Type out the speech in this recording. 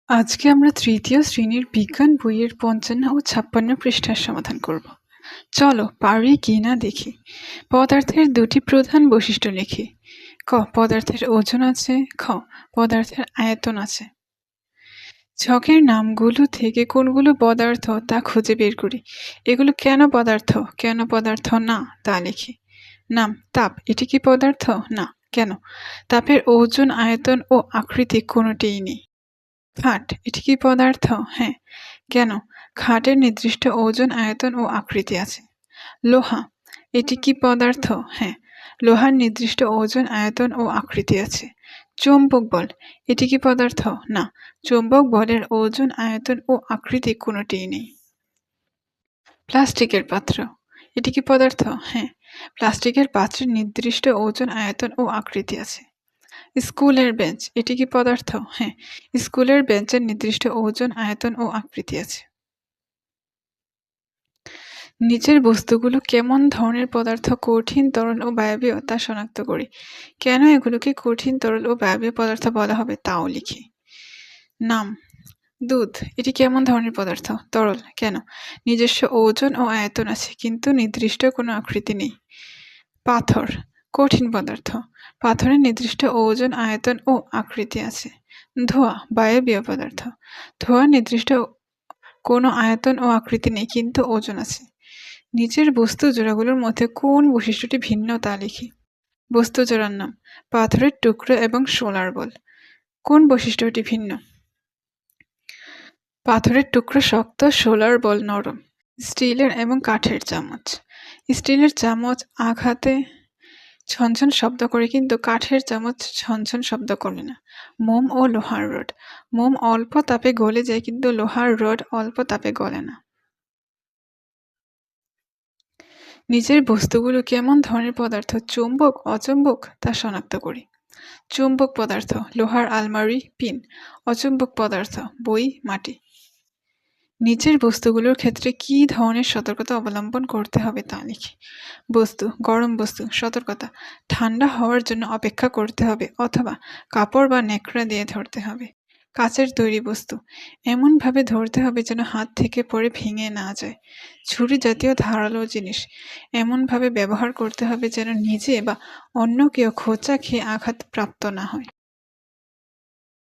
আজকে আমরা তৃতীয় শ্রেণীর বিজ্ঞান বইয়ের ৫৫ ও ৫৬ পৃষ্ঠার সমাধান করব। চলো পারি কি না দেখি। পদার্থের দুটি প্রধান বৈশিষ্ট্য লিখি। ক. পদার্থের ওজন আছে। খ. পদার্থের আয়তন আছে। ছকের নামগুলো থেকে কোনগুলো পদার্থ তা খুঁজে বের করি। এগুলো কেন পদার্থ না তা লিখি। নাম তাপ, এটি কি পদার্থ? না। কেন? তাপের ওজন, আয়তন ও আকৃতি কোনোটিই নেই। খাট, এটি কি পদার্থ? হ্যাঁ। কেন? খাটের নির্দিষ্ট ওজন, আয়তন ও আকৃতি আছে। লোহা, এটি কি পদার্থ? হ্যাঁ। লোহার নির্দিষ্ট ওজন, আয়তন ও আকৃতি আছে। চৌম্বক বল, এটি কি পদার্থ? না। চৌম্বক বলের ওজন, আয়তন ও আকৃতি কোনোটিই নেই। প্লাস্টিকের পাত্র, এটি কি পদার্থ? হ্যাঁ। প্লাস্টিকের পাত্রের নির্দিষ্ট ওজন, আয়তন ও আকৃতি আছে। স্কুলের বেঞ্চ, এটি কি পদার্থ? হ্যাঁ। স্কুলের বেঞ্চের নির্দিষ্ট ওজন, আয়তন ও আকৃতি আছে। নিচের বস্তুগুলো কেমন ধরনের পদার্থ? কঠিন, তরল ও বায়বীয় তা শনাক্ত করি। কেন এগুলোকে কঠিন, তরল ও বায়বীয় পদার্থ বলা হবে তাও লিখি। নাম দুধ, এটি কেমন ধরনের পদার্থ? তরল। কেন? নিজস্ব ওজন ও আয়তন আছে কিন্তু নির্দিষ্ট কোনো আকৃতি নেই। পাথর কঠিন পদার্থ। পাথরের নির্দিষ্ট ওজন, আয়তন ও আকৃতি আছে। ধোঁয়া বায়বীয় পদার্থ। ধোঁয়া নির্দিষ্ট কোনো আয়তন ও আকৃতি নেই কিন্তু ওজন আছে। নিচের বস্তু জোড়াগুলোর মধ্যে কোন বৈশিষ্ট্যটি ভিন্ন তা লিখি। বস্তু জোড়ার নাম পাথরের টুকরো এবং সোলার বল। কোন বৈশিষ্ট্যটি ভিন্ন? পাথরের টুকরো শক্ত, সোলার বল নরম। স্টিলের এবং কাঠের চামচ। স্টিলের চামচ আঘাতে ঝনঝন শব্দ করে কিন্তু কাঠের চামচ ঝনঝন শব্দ করে না। মোম ও লোহার রড। মোম অল্প তাপে গলে যায় কিন্তু লোহার রড অল্প তাপে গলে না। নিচের বস্তুগুলো কেমন ধরনের পদার্থ? চুম্বক, অচুম্বক তা শনাক্ত করি। চুম্বক পদার্থ লোহার আলমারি, পিন। অচুম্বক পদার্থ বই, মাটি। নিচের বস্তুগুলোর ক্ষেত্রে কী ধরনের সতর্কতা অবলম্বন করতে হবে তা লিখি। বস্তু গরম বস্তু সতর্কতা, ঠান্ডা হওয়ার জন্য অপেক্ষা করতে হবে অথবা কাপড় বা ন্যাকড়া দিয়ে ধরতে হবে। কাচের তৈরি বস্তু এমনভাবে ধরতে হবে যেন হাত থেকে পড়ে ভেঙে না যায়। ছুরি জাতীয় ধারালো জিনিস এমনভাবে ব্যবহার করতে হবে যেন নিজে বা অন্য কেউ খোঁচা খেয়ে আঘাত প্রাপ্ত না হয়।